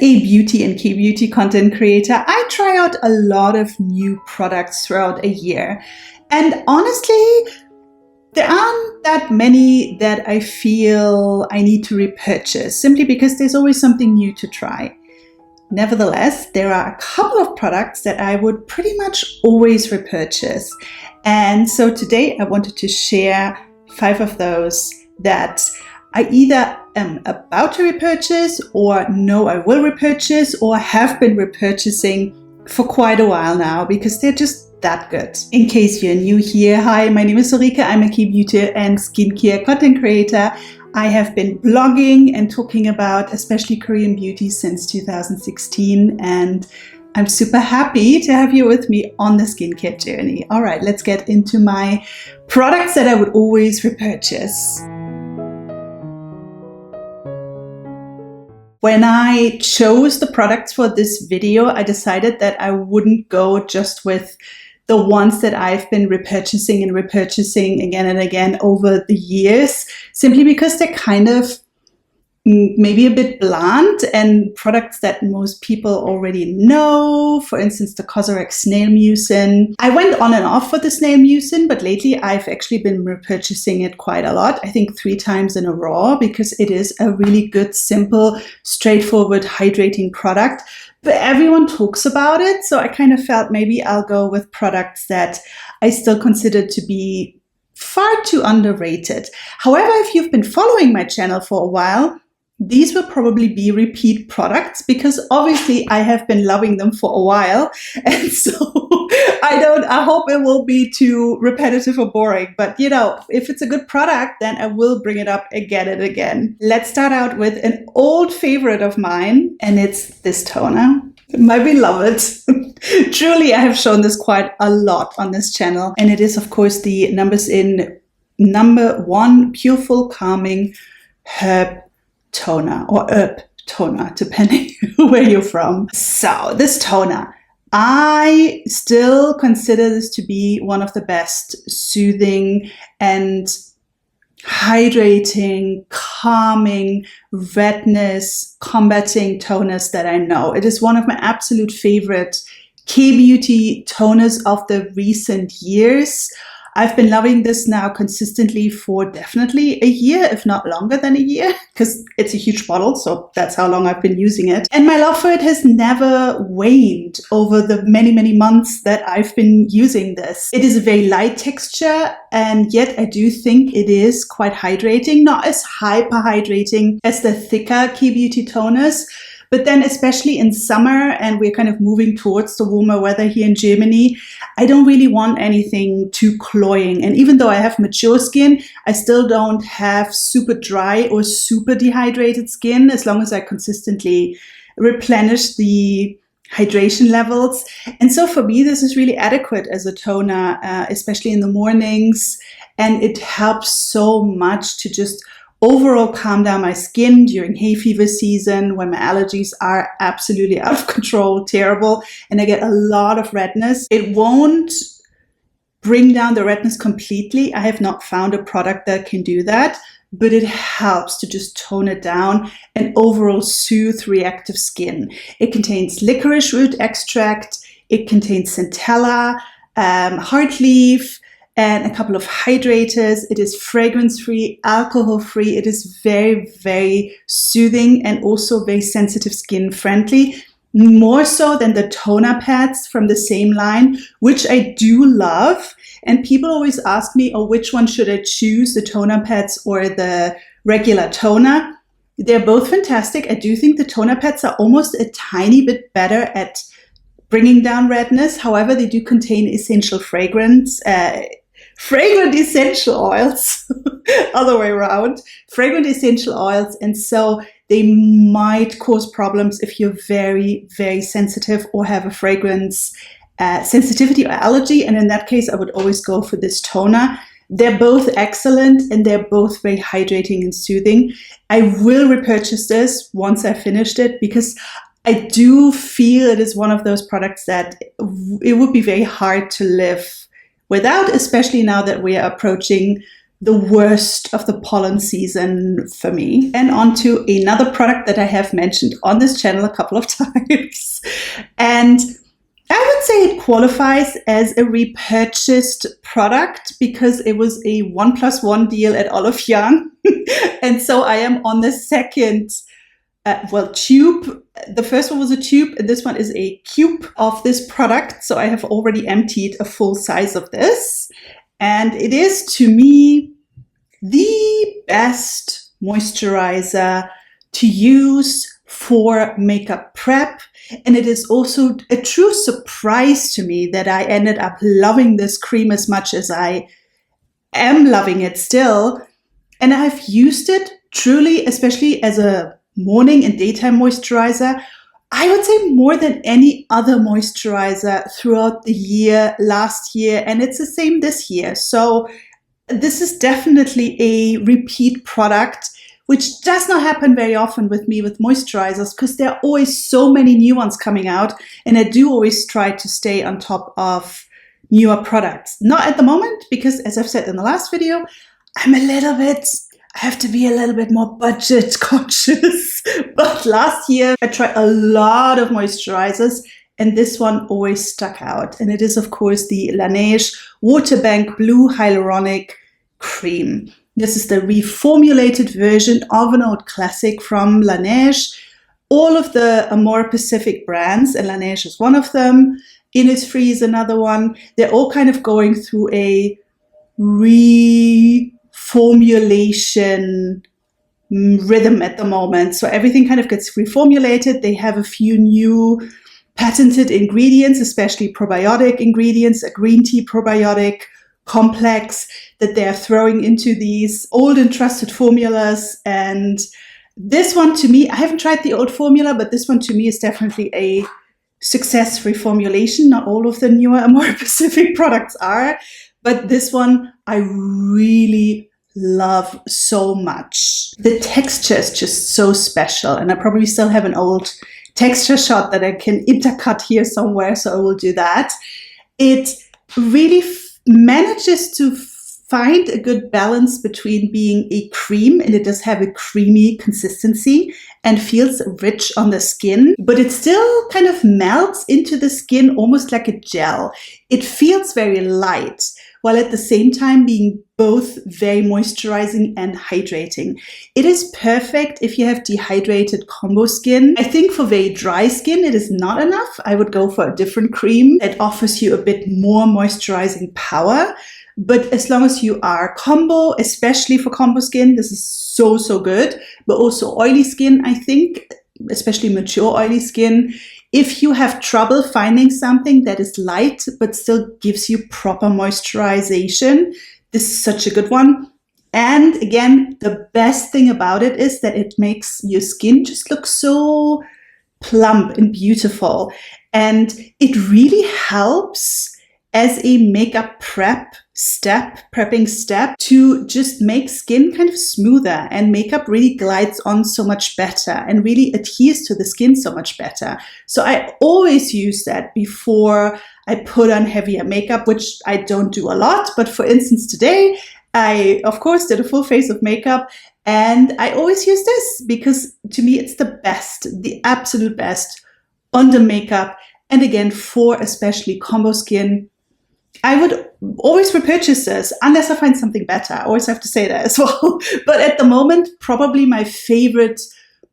a beauty and K-beauty content creator, I try out a lot of new products throughout a year. And honestly, there aren't that many that I feel I need to repurchase, simply because there's always something new to try. Nevertheless, there are a couple of products that I would pretty much always repurchase. And so today I wanted to share 5 of those that I either am about to repurchase, or know I will repurchase, or have been repurchasing for quite a while now because they're just that good. In case you're new here, hi, my name is Ulrike. I'm a K-beauty and skincare content creator. I have been blogging and talking about especially Korean beauty since 2016, and I'm super happy to have you with me on the skincare journey. All right, let's get into my products that I would always repurchase. When I chose the products for this video, I decided that I wouldn't go just with the ones that I've been repurchasing again and again over the years, simply because they're kind of maybe a bit bland and products that most people already know. For instance, the Cosrx Snail Mucin. I went on and off with the Snail Mucin, but lately I've actually been repurchasing it quite a lot. I think 3 times in a row, because it is a really good, simple, straightforward, hydrating product. But everyone talks about it, so I kind of felt maybe I'll go with products that I still consider to be far too underrated. However, if you've been following my channel for a while, these will probably be repeat products, because obviously I have been loving them for a while. And so I hope it won't be too repetitive or boring, but you know, if it's a good product, then I will bring it up again and again. Let's start out with an old favorite of mine, and it's this toner, my beloved. Truly, I have shown this quite a lot on this channel, and it is of course the Numbuzin #1 Pure Full Calming Herb Toner, or herb toner, depending where you're from. So this toner, I still consider this to be one of the best soothing and hydrating, calming, redness combating toners that I know. It is one of my absolute favorite K-beauty toners of the recent years. I've been loving this now consistently for definitely a year, if not longer than a year, because it's a huge bottle, so that's how long I've been using it. And my love for it has never waned over the many, many months that I've been using this. It is a very light texture, and yet I do think it is quite hydrating, not as hyper hydrating as the thicker K-beauty toners. But then especially in summer, and we're kind of moving towards the warmer weather here in Germany, I don't really want anything too cloying. And even though I have mature skin, I still don't have super dry or super dehydrated skin, as long as I consistently replenish the hydration levels. And so for me, this is really adequate as a toner, especially in the mornings. And it helps so much to just overall calm down my skin during hay fever season, when my allergies are absolutely out of control, terrible, and I get a lot of redness. It won't bring down the redness completely. I have not found a product that can do that, but it helps to just tone it down and overall soothe reactive skin. It contains licorice root extract, it contains centella, heart leaf, and a couple of hydrators. It is fragrance-free, alcohol-free. It is very, very soothing and also very sensitive skin friendly, more so than the toner pads from the same line, which I do love. And people always ask me, oh, which one should I choose, the toner pads or the regular toner? They're both fantastic. I do think the toner pads are almost a tiny bit better at bringing down redness. However, they do contain essential fragrant essential oils, other way around, fragrant essential oils. And so they might cause problems if you're very, very sensitive or have a fragrance sensitivity or allergy. And in that case, I would always go for this toner. They're both excellent, and they're both very hydrating and soothing. I will repurchase this once I finished it, because I do feel it is one of those products that it would be very hard to live without, especially now that we are approaching the worst of the pollen season for me. And on to another product that I have mentioned on this channel a couple of times. And I would say it qualifies as a repurchased product because it was a 1+1 deal at Olive Young. And so I am on the second tube. The first one was a tube, and this one is a cube of this product. So I have already emptied a full size of this. And it is, to me, the best moisturizer to use for makeup prep. And it is also a true surprise to me that I ended up loving this cream as much as I am loving it still. And I've used it truly, especially as a morning and daytime moisturizer, I would say more than any other moisturizer throughout the year, last year, and it's the same this year. So this is definitely a repeat product, which does not happen very often with me with moisturizers because there are always so many new ones coming out, and I do always try to stay on top of newer products. Not at the moment because, as I've said in the last video, I have to be a little bit more budget conscious. But last year I tried a lot of moisturizers and this one always stuck out. And it is, of course, the Laneige Waterbank Blue Hyaluronic Cream. This is the reformulated version of an old classic from Laneige. All of the Amore Pacific brands, and Laneige is one of them, Innisfree is another one, they're all kind of going through a reformulation rhythm at the moment. So everything kind of gets reformulated. They have a few new patented ingredients, especially probiotic ingredients, a green tea probiotic complex that they're throwing into these old and trusted formulas. And this one to me, I haven't tried the old formula, but this one to me is definitely a success reformulation. Not all of the newer Amore Pacific products are, but this one I really love so much. The texture is just so special, and I probably still have an old texture shot that I can intercut here somewhere, so I will do that. It really manages to find a good balance between being a cream, and it does have a creamy consistency and feels rich on the skin, but it still kind of melts into the skin almost like a gel. It feels very light, while at the same time being both very moisturizing and hydrating. It is perfect if you have dehydrated combo skin. I think for very dry skin, it is not enough. I would go for a different cream that offers you a bit more moisturizing power. But as long as you are combo, especially for combo skin, this is so, so good. But also oily skin, I think, especially mature oily skin. If you have trouble finding something that is light but still gives you proper moisturization, this is such a good one. And again, the best thing about it is that it makes your skin just look so plump and beautiful. And it really helps as a makeup prepping step to just make skin kind of smoother, and makeup really glides on so much better and really adheres to the skin so much better. So I always use that before I put on heavier makeup, which I don't do a lot. But for instance, today, I, of course, did a full face of makeup, and I always use this because to me, it's the best, the absolute best on the makeup. And again, for especially combo skin, I would always repurchase this unless I find something better. I always have to say that as well. But at the moment, probably my favorite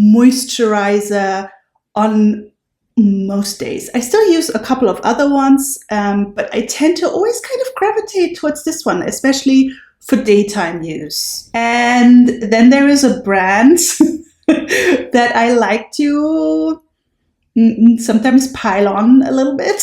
moisturizer on most days. I still use a couple of other ones, but I tend to always kind of gravitate towards this one, especially for daytime use. And then there is a brand that I like to sometimes pile on a little bit.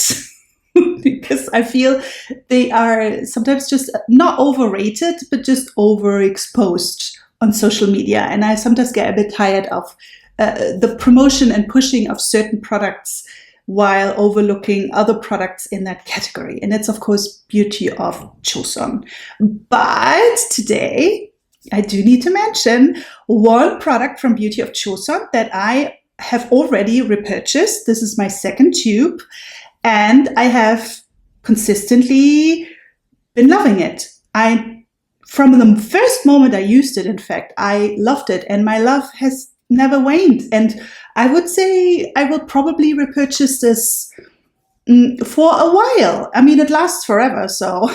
Because I feel they are sometimes just not overrated, but just overexposed on social media. And I sometimes get a bit tired of the promotion and pushing of certain products while overlooking other products in that category. And it's, of course, Beauty of Joseon. But today, I do need to mention one product from Beauty of Joseon that I have already repurchased. This is my second tube. And I have consistently been loving it. I from the first moment I used it, in fact, I loved it, and my love has never waned. And I would say I will probably repurchase this for a while. I mean, it lasts forever, so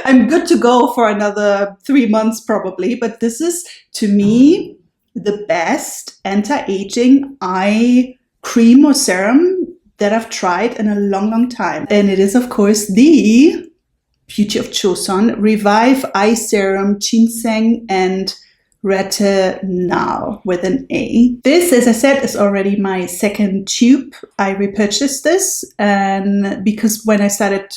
I'm good to go for another 3 months probably. But this is, to me, the best anti-aging eye cream or serum that I've tried in a long, long time. And it is, of course, the Beauty of Joseon Revive Eye Serum, Ginseng and Retinal with an A. This, as I said, is already my second tube. I repurchased this, and because when I started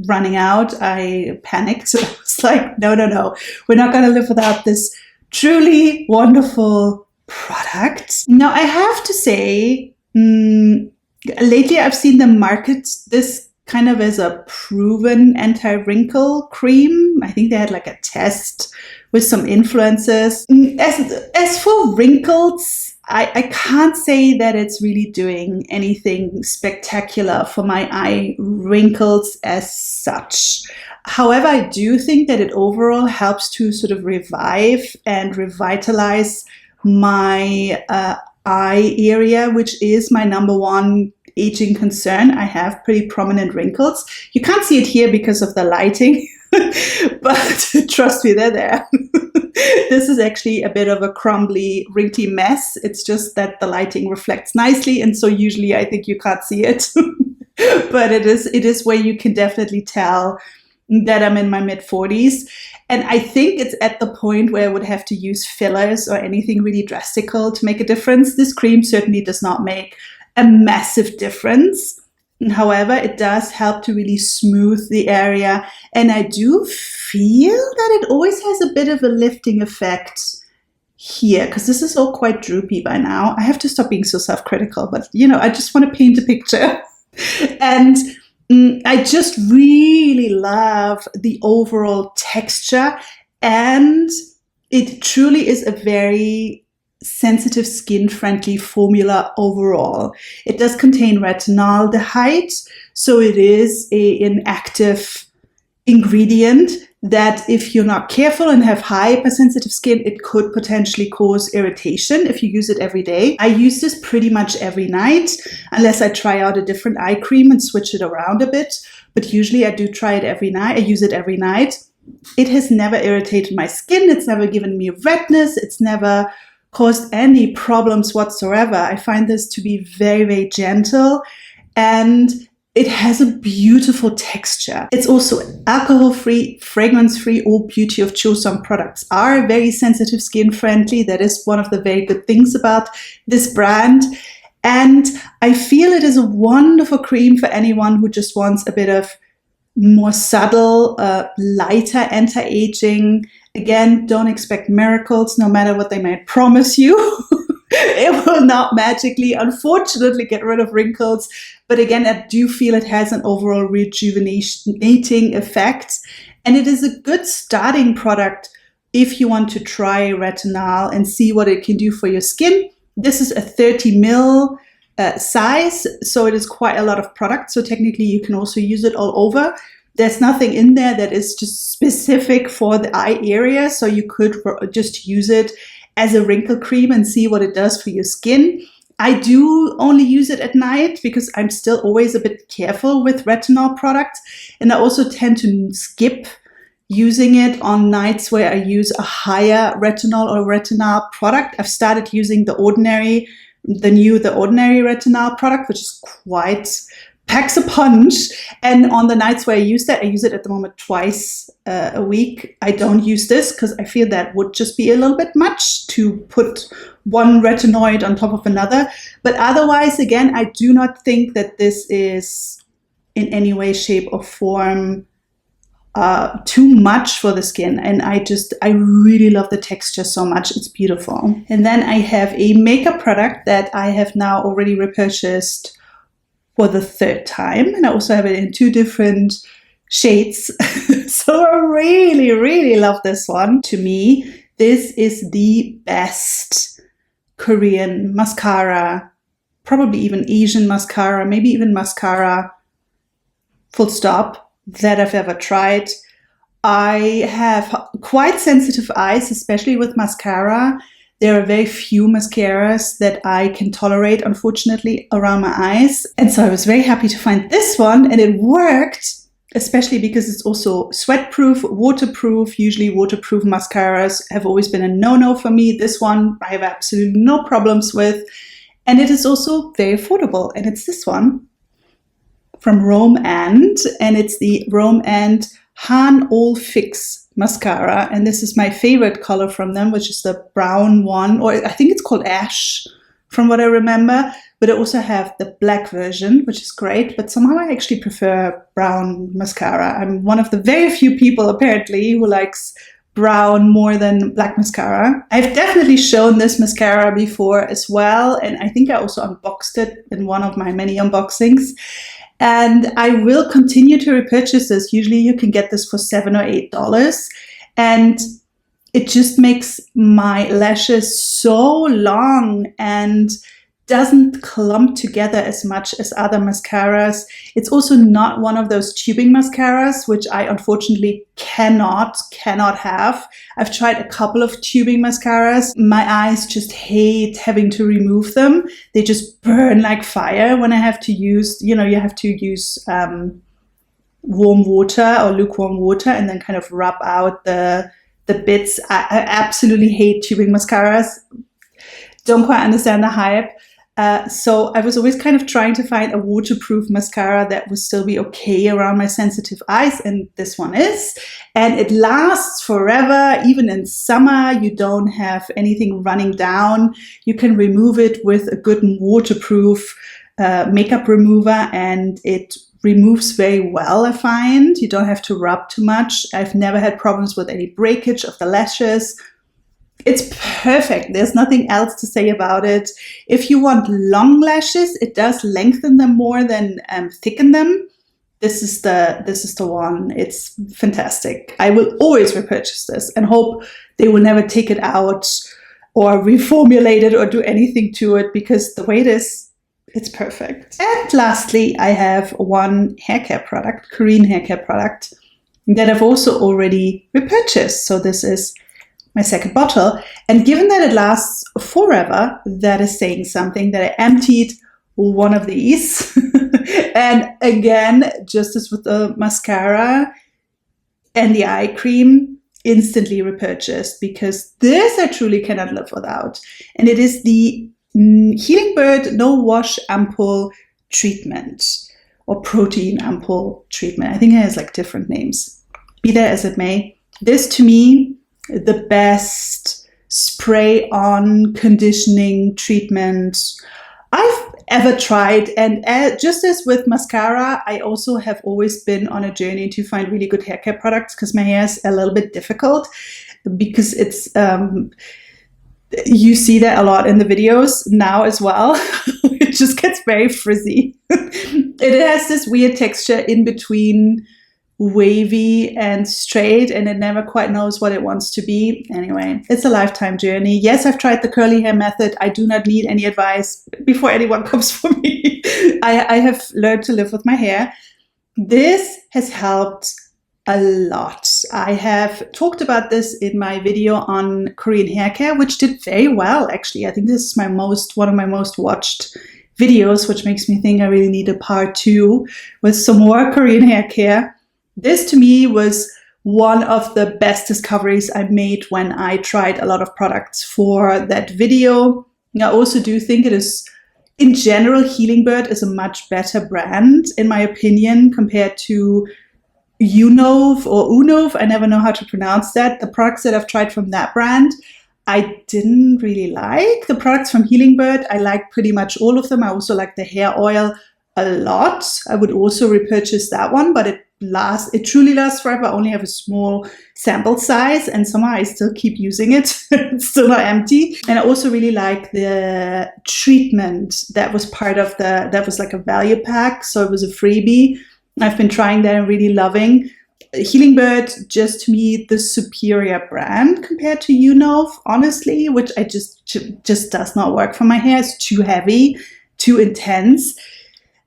running out, I panicked. So I was like, no, we're not going to live without this truly wonderful product. Now, I have to say, lately I've seen them market this kind of as a proven anti-wrinkle cream. I think they had like a test with some influencers. As for wrinkles, I can't say that it's really doing anything spectacular for my eye wrinkles as such. However, I do think that it overall helps to sort of revive and revitalize my eye area, which is my number one aging concern. I have pretty prominent wrinkles. You can't see it here because of the lighting, but trust me, they're there. This is actually a bit of a crumbly, wrinkly mess. It's just that the lighting reflects nicely, and so usually I think you can't see it. But it is where you can definitely tell that I'm in my mid-40s. And I think it's at the point where I would have to use fillers or anything really drastical to make a difference. This cream certainly does not make a massive difference. However, it does help to really smooth the area. And I do feel that it always has a bit of a lifting effect here, because this is all quite droopy by now. I have to stop being so self-critical, but I just want to paint a picture. And I just really love the overall texture, and it truly is a very sensitive, skin-friendly formula overall. It does contain retinaldehyde, so it is an active ingredient that if you're not careful and have hypersensitive skin, it could potentially cause irritation if you use it every day. I use this pretty much every night, unless I try out a different eye cream and switch it around a bit. But usually I do try it every night. I use it every night. It has never irritated my skin. It's never given me redness. It's never caused any problems whatsoever. I find this to be very, very gentle, and it has a beautiful texture. It's also alcohol-free, fragrance-free. All Beauty of Joseon products are very sensitive skin friendly. That is one of the very good things about this brand. And I feel it is a wonderful cream for anyone who just wants a bit of more subtle, lighter anti-aging. Again, don't expect miracles, no matter what they might promise you. It will not magically, unfortunately, get rid of wrinkles. But again, I do feel it has an overall rejuvenating effect. And it is a good starting product if you want to try Retinal and see what it can do for your skin. This is a 30 ml size, so it is quite a lot of product. So technically, you can also use it all over. There's nothing in there that is just specific for the eye area, so you could just use it as a wrinkle cream and see what it does for your skin. I do only use it at night because I'm still always a bit careful with retinol products, and I also tend to skip using it on nights where I use a higher retinol or retinol product. I've started using the ordinary retinol product, which is quite packs a punch. And on the nights where I use that, I use it at the moment twice a week. I don't use this because I feel that would just be a little bit much to put one retinoid on top of another. But otherwise, again, I do not think that this is in any way, shape, or form too much for the skin. And I really love the texture so much. It's beautiful. And then I have a makeup product that I have now already repurchased for the third time. And I also have it in 2 different shades. So I really, really love this one. To me, this is the best Korean mascara, probably even Asian mascara, maybe even mascara, full stop, that I've ever tried. I have quite sensitive eyes, especially with mascara. There are very few mascaras that I can tolerate, unfortunately, around my eyes. And so I was very happy to find this one, and it worked, especially because it's also sweat-proof, waterproof. Usually waterproof mascaras have always been a no-no for me. This one I have absolutely no problems with. And it is also very affordable. And it's this one from Rom&Nd, and it's the Rom&Nd Han All Fix mascara. And this is my favorite color from them, which is the brown one, or I think it's called Ash from what I remember. But I also have the black version, which is great, but somehow I actually prefer brown mascara. I'm one of the very few people apparently who likes brown more than black mascara. I've definitely shown this mascara before as well, and I think I also unboxed it in one of my many unboxings. And I will continue to repurchase this. Usually you can get this for $7 or $8. And it just makes my lashes so long and doesn't clump together as much as other mascaras. It's also not one of those tubing mascaras, which I unfortunately cannot have. I've tried a couple of tubing mascaras. My eyes just hate having to remove them. They just burn like fire when I have to use, you have to use warm water or lukewarm water and then kind of rub out the bits. I absolutely hate tubing mascaras. Don't quite understand the hype. So I was always kind of trying to find a waterproof mascara that would still be okay around my sensitive eyes, and this one is. And it lasts forever, even in summer. You don't have anything running down. You can remove it with a good waterproof makeup remover, and it removes very well, I find. You don't have to rub too much. I've never had problems with any breakage of the lashes. It's perfect. There's nothing else to say about it. If you want long lashes, it does lengthen them more than thicken them. This is the one. It's fantastic. I will always repurchase this and hope they will never take it out or reformulate it or do anything to it, because the way it is, it's perfect. And lastly, I have one haircare product, Korean haircare product, that I've also already repurchased. So this is my second bottle. And given that it lasts forever, that is saying something, that I emptied one of these. And again, just as with the mascara and the eye cream, instantly repurchased, because this I truly cannot live without. And it is the Healing Bird No Wash Ampoule Treatment, or Protein Ampoule Treatment. I think it has like different names. Be that as it may, this to me, the best spray on conditioning treatment I've ever tried. And just as with mascara, I also have always been on a journey to find really good hair care products, because my hair is a little bit difficult, because it's you see that a lot in the videos now as well. It just gets very frizzy. It has this weird texture in between wavy and straight, and it never quite knows what it wants to be. Anyway, it's a lifetime journey. Yes, I've tried the curly hair method. I do not need any advice before anyone comes for me. I have learned to live with my hair. This has helped a lot. I have talked about this in my video on Korean hair care, which did very well, actually. I think this is one of my most watched videos, which makes me think I really need a part 2 with some more Korean hair care. This to me was one of the best discoveries I made when I tried a lot of products for that video. I also do think it is, in general, Healing Bird is a much better brand, in my opinion, compared to Unove or Unove. I never know how to pronounce that. The products that I've tried from that brand, I didn't really like. The products from Healing Bird, I like pretty much all of them. I also like the hair oil a lot. I would also repurchase that one, but it truly lasts forever. I only have a small sample size, and somehow I still keep using it. It's still not empty. And I also really like the treatment that was part of that was like a value pack. So it was a freebie. I've been trying that and really loving. Healing Bird, just to me, the superior brand compared to Unove, honestly, which I just does not work for my hair. It's too heavy, too intense.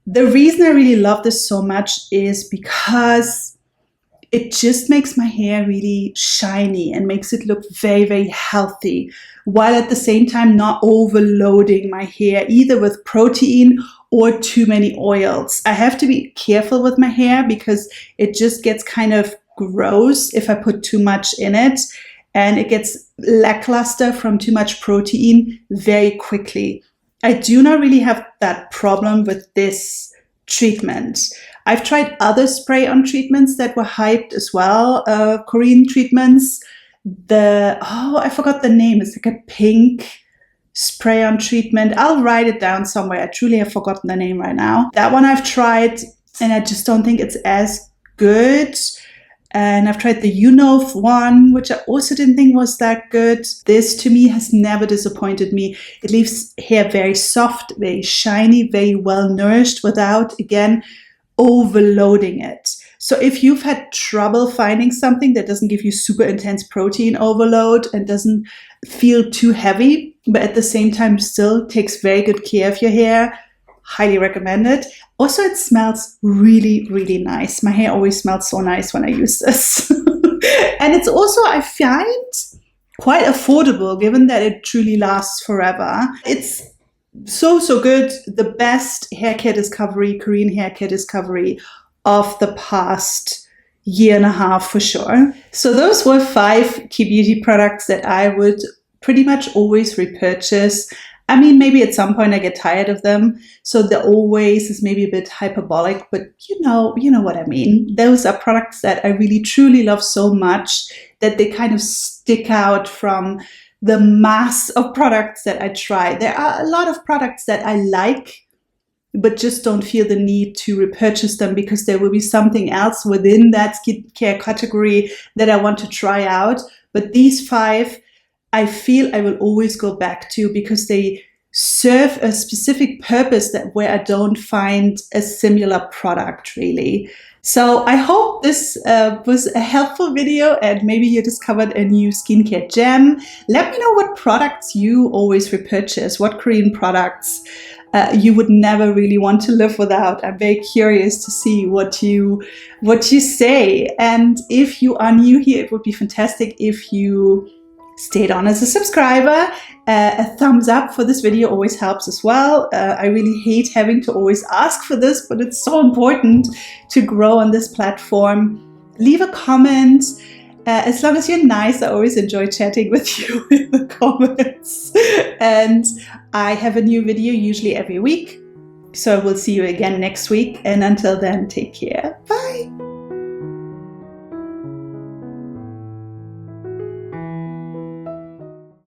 The reason I really love this so much is because it just makes my hair really shiny and makes it look very, very healthy, while at the same time not overloading my hair either with protein or too many oils. I have to be careful with my hair because it just gets kind of gross if I put too much in it, and it gets lackluster from too much protein very quickly. I do not really have that problem with this treatment. I've tried other spray-on treatments that were hyped as well, Korean treatments. I forgot the name. It's like a pink spray-on treatment. I'll write it down somewhere. I truly have forgotten the name right now. That one I've tried, and I just don't think it's as good. And I've tried the one, which I also didn't think was that good. This, to me, has never disappointed me. It leaves hair very soft, very shiny, very well nourished without, again, overloading it. So if you've had trouble finding something that doesn't give you super intense protein overload and doesn't feel too heavy, but at the same time still takes very good care of your hair, highly recommend it. Also, it smells really, really nice. My hair always smells so nice when I use this. And it's also, I find, quite affordable given that it truly lasts forever. It's so good. The best hair care discovery, Korean hair care discovery of the past year and a half for sure. So those were 5 key beauty products that I would pretty much always repurchase. I mean, maybe at some point I get tired of them. So the always is maybe a bit hyperbolic, but you know what I mean. Those are products that I really truly love so much that they kind of stick out from the mass of products that I try. There are a lot of products that I like, but just don't feel the need to repurchase them because there will be something else within that skincare category that I want to try out. But these 5, I feel I will always go back to because they serve a specific purpose where I don't find a similar product really. So I hope this was a helpful video and maybe you discovered a new skincare gem. Let me know what products you always repurchase, what Korean products you would never really want to live without. I'm very curious to see what you say. And if you are new here, it would be fantastic if you stayed on as a subscriber. A thumbs up for this video always helps as well. I really hate having to always ask for this, but it's so important to grow on this platform. Leave a comment. As long as you're nice, I always enjoy chatting with you in the comments. And I have a new video usually every week. So I will see you again next week. And until then, take care. Bye.